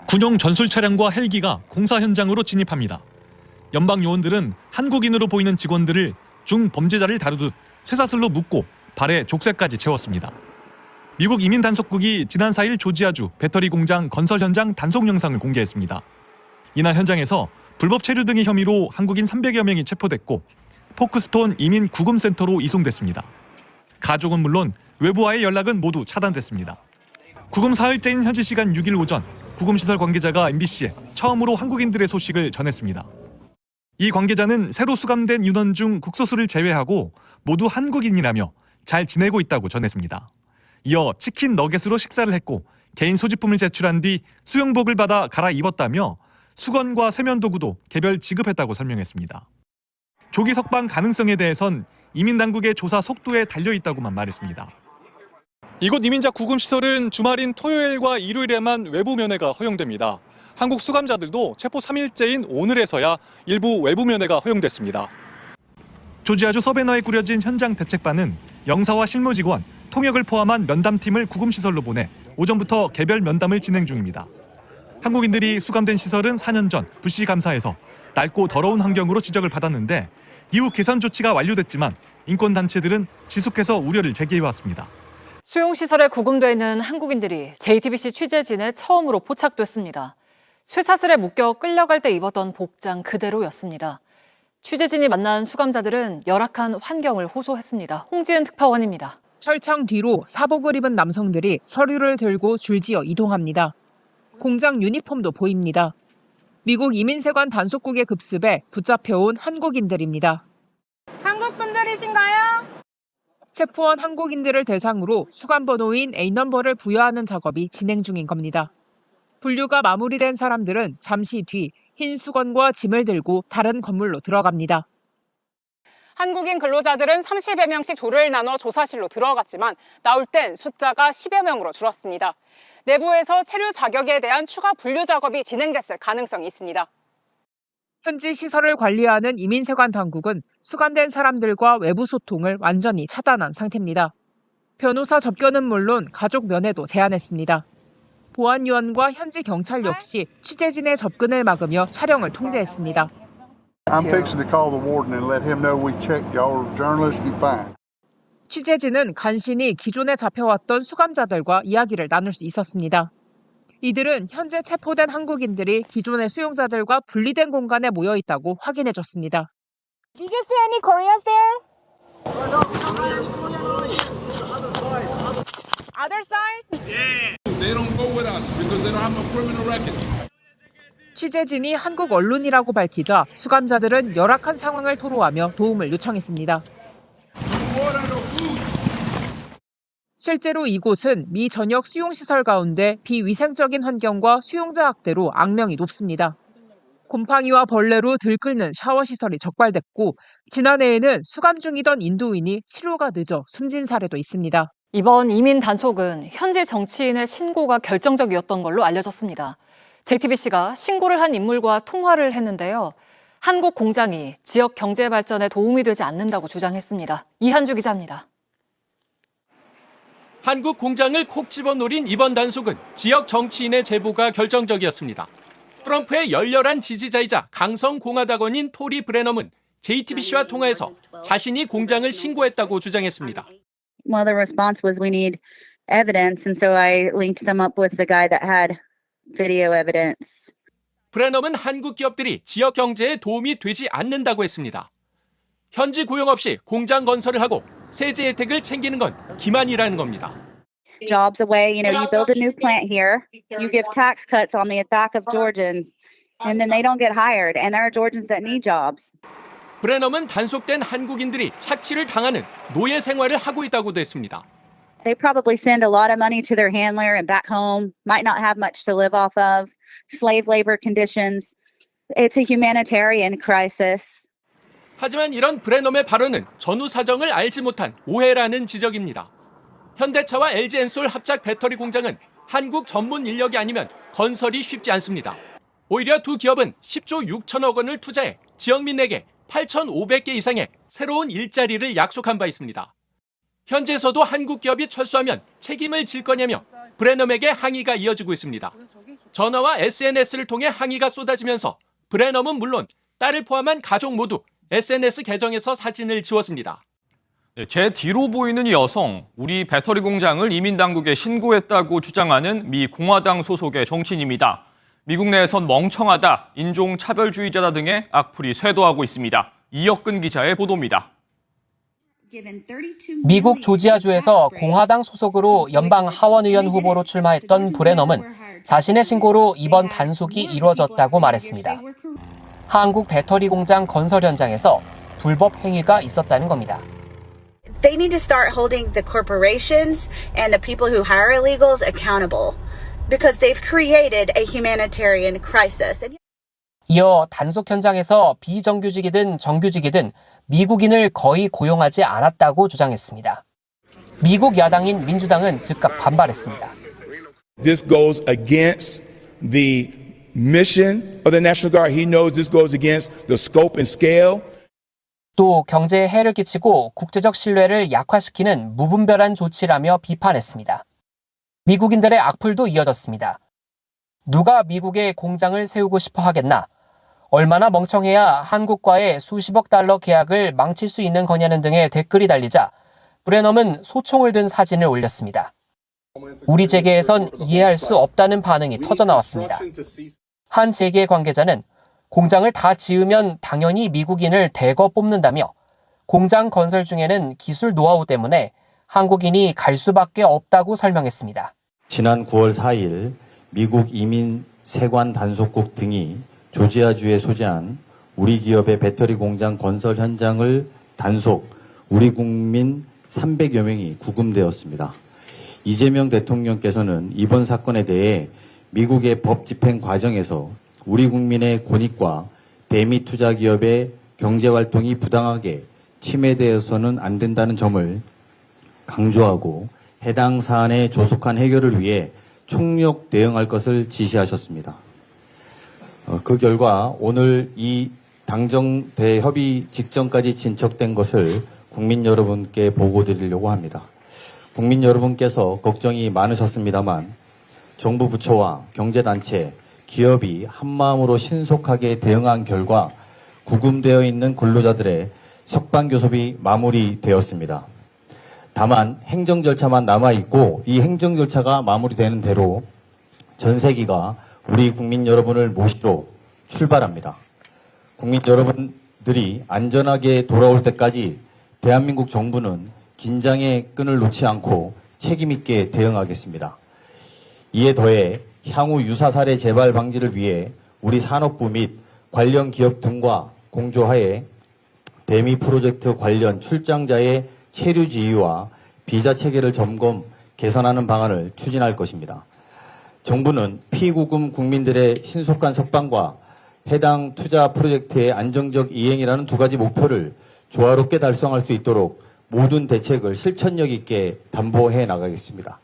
군용 전술 차량과 헬기가 공사 현장으로 진입합니다. 연방 요원들은 한국인으로 보이는 직원들을 중범죄자를 다루듯 쇠사슬로 묶고 발에 족쇄까지 채웠습니다. 미국 이민 단속국이 지난 4일 조지아주 배터리 공장 건설 현장 단속 영상을 공개했습니다. 이날 현장에서 불법 체류 등의 혐의로 한국인 300여 명이 체포됐고 포크스톤 이민 구금센터로 이송됐습니다. 가족은 물론 외부와의 연락은 모두 차단됐습니다. 구금 사흘째인 현지 시간 6일 오전 구금시설 관계자가 MBC에 처음으로 한국인들의 소식을 전했습니다. 이 관계자는 새로 수감된 인원 중 국소수를 제외하고 모두 한국인이라며 잘 지내고 있다고 전했습니다. 이어 치킨 너겟으로 식사를 했고 개인 소지품을 제출한 뒤 수영복을 받아 갈아입었다며 수건과 세면도구도 개별 지급했다고 설명했습니다. 조기 석방 가능성에 대해선 이민당국의 조사 속도에 달려있다고만 말했습니다. 이곳 이민자 구금시설은 주말인 토요일과 일요일에만 외부 면회가 허용됩니다. 한국 수감자들도 체포 3일째인 오늘에서야 일부 외부 면회가 허용됐습니다. 조지아주 서베너에 꾸려진 현장 대책반은 영사와 실무 직원, 통역을 포함한 면담팀을 구금시설로 보내 오전부터 개별 면담을 진행 중입니다. 한국인들이 수감된 시설은 4년 전 불시 감사에서 낡고 더러운 환경으로 지적을 받았는데 이후 개선 조치가 완료됐지만 인권단체들은 지속해서 우려를 제기해왔습니다. 수용시설에 구금돼 있는 한국인들이 JTBC 취재진에 처음으로 포착됐습니다. 쇠사슬에 묶여 끌려갈 때 입었던 복장 그대로였습니다. 취재진이 만난 수감자들은 열악한 환경을 호소했습니다. 홍지은 특파원입니다. 철창 뒤로 사복을 입은 남성들이 서류를 들고 줄지어 이동합니다. 공장 유니폼도 보입니다. 미국 이민세관 단속국의 급습에 붙잡혀온 한국인들입니다. 한국 분들이신가요? 체포한 한국인들을 대상으로 수감번호인 A넘버를 부여하는 작업이 진행 중인 겁니다. 분류가 마무리된 사람들은 잠시 뒤 흰 수건과 짐을 들고 다른 건물로 들어갑니다. 한국인 근로자들은 30여 명씩 조를 나눠 조사실로 들어갔지만 나올 땐 숫자가 10여 명으로 줄었습니다. 내부에서 체류 자격에 대한 추가 분류 작업이 진행됐을 가능성이 있습니다. 현지 시설을 관리하는 이민세관 당국은 수감된 사람들과 외부 소통을 완전히 차단한 상태입니다. 변호사 접견은 물론 가족 면회도 제한했습니다. 보안요원과 현지 경찰 역시 취재진의 접근을 막으며 촬영을 통제했습니다. I'm fixing to call the warden and let him know we checked your journalist, you fine. 취재진은 간신히 기존에 잡혀왔던 수감자들과 이야기를 나눌 수 있었습니다. 이들은 현재 체포된 한국인들이 기존의 수용자들과 분리된 공간에 모여 있다고 확인해줬습니다. Did you see any Koreans there? Other side? Yeah. They don't go with us because they don't have a criminal record. 취재진이 한국 언론이라고 밝히자 수감자들은 열악한 상황을 토로하며 도움을 요청했습니다. 실제로 이곳은 미 전역 수용시설 가운데 비위생적인 환경과 수용자 학대로 악명이 높습니다. 곰팡이와 벌레로 들끓는 샤워시설이 적발됐고 지난해에는 수감 중이던 인도인이 치료가 늦어 숨진 사례도 있습니다. 이번 이민 단속은 현지 정치인의 신고가 결정적이었던 걸로 알려졌습니다. JTBC가 신고를 한 인물과 통화를 했는데요. 한국 공장이 지역 경제 발전에 도움이 되지 않는다고 주장했습니다. 이한주 기자입니다. 한국 공장을 콕 집어 노린 이번 단속은 지역 정치인의 제보가 결정적이었습니다. 트럼프의 열렬한 지지자이자 강성 공화당원인 토리 브레넘은 JTBC와 통화해서 자신이 공장을 신고했다고 주장했습니다. Well, the response was we need evidence, and so I linked them up with the guy that had video evidence. 브레넘은 한국 기업들이 지역 경제에 도움이 되지 않는다고 했습니다. 현지 고용 없이 공장 건설을 하고 세제 혜택을 챙기는 건 기만이라는 겁니다. Jobs away, you build a new plant here, you give tax cuts on the back of Georgians, and then they don't get hired, and there are Georgians that need jobs. 브레넘은 단속된 한국인들이 착취를 당하는 노예 생활을 하고 있다고도 했습니다. They probably send a lot of money to their handler and back home, might not have much to live off of, slave labor conditions. It's a humanitarian crisis. 하지만 이런 브레넘의 발언은 전후 사정을 알지 못한 오해라는 지적입니다. 현대차와 LG엔솔 합작 배터리 공장은 한국 전문 인력이 아니면 건설이 쉽지 않습니다. 오히려 두 기업은 10조 6천억 원을 투자해 지역민에게 8,500개 이상의 새로운 일자리를 약속한 바 있습니다. 현지에서도 한국 기업이 철수하면 책임을 질 거냐며 브레넘에게 항의가 이어지고 있습니다. 전화와 SNS를 통해 항의가 쏟아지면서 브래넘은 물론 딸을 포함한 가족 모두 SNS 계정에서 사진을 지웠습니다. 제 뒤로 보이는 이 여성, 우리 배터리 공장을 이민당국에 신고했다고 주장하는 미 공화당 소속의 정치인입니다. 미국 내에선 멍청하다, 인종차별주의자다 등의 악플이 쇄도하고 있습니다. 이혁근 기자의 보도입니다. 미국 조지아주에서 공화당 소속으로 연방 하원의원 후보로 출마했던 브래넘은 자신의 신고로 이번 단속이 이루어졌다고 말했습니다. 한국 배터리 공장 건설 현장에서 불법 행위가 있었다는 겁니다. They need to start holding the corporations and the people who hire illegals accountable because they've created a humanitarian crisis. 이어 단속 현장에서 비정규직이든 정규직이든 미국인을 거의 고용하지 않았다고 주장했습니다. 미국 야당인 민주당은 즉각 반발했습니다. This goes against the mission of the National Guard. He knows this goes against the scope and scale. 또 경제에 해를 끼치고 국제적 신뢰를 약화시키는 무분별한 조치라며 비판했습니다. 미국인들의 악플도 이어졌습니다. 누가 미국에 공장을 세우고 싶어 하겠나? 얼마나 멍청해야 한국과의 수십억 달러 계약을 망칠 수 있는 거냐는 등의 댓글이 달리자 브래넘은 소총을 든 사진을 올렸습니다. 우리 재계에선 이해할 수 없다는 반응이 터져나왔습니다. 한 재계 관계자는 공장을 다 지으면 당연히 미국인을 대거 뽑는다며 공장 건설 중에는 기술 노하우 때문에 한국인이 갈 수밖에 없다고 설명했습니다. 지난 9월 4일 미국 이민 세관 단속국 등이 조지아주에 소재한 우리 기업의 배터리 공장 건설 현장을 단속, 우리 국민 300여 명이 구금되었습니다. 이재명 대통령께서는 이번 사건에 대해 미국의 법 집행 과정에서 우리 국민의 권익과 대미 투자 기업의 경제활동이 부당하게 침해되어서는 안 된다는 점을 강조하고 해당 사안의 조속한 해결을 위해 총력 대응할 것을 지시하셨습니다. 그 결과 오늘 이 당정대 협의 직전까지 진척된 것을 국민 여러분께 보고드리려고 합니다. 국민 여러분께서 걱정이 많으셨습니다만 정부 부처와 경제단체, 기업이 한마음으로 신속하게 대응한 결과 구금되어 있는 근로자들의 석방교섭이 마무리되었습니다. 다만 행정 절차만 남아있고 이 행정 절차가 마무리되는 대로 전세기가 우리 국민 여러분을 모시러 출발합니다. 국민 여러분들이 안전하게 돌아올 때까지 대한민국 정부는 긴장의 끈을 놓지 않고 책임있게 대응하겠습니다. 이에 더해 향후 유사 사례 재발 방지를 위해 우리 산업부 및 관련 기업 등과 공조하에 대미 프로젝트 관련 출장자의 체류 지휘와 비자 체계를 점검, 개선하는 방안을 추진할 것입니다. 정부는 피구금 국민들의 신속한 석방과 해당 투자 프로젝트의 안정적 이행이라는 두 가지 목표를 조화롭게 달성할 수 있도록 모든 대책을 실천력 있게 담보해 나가겠습니다.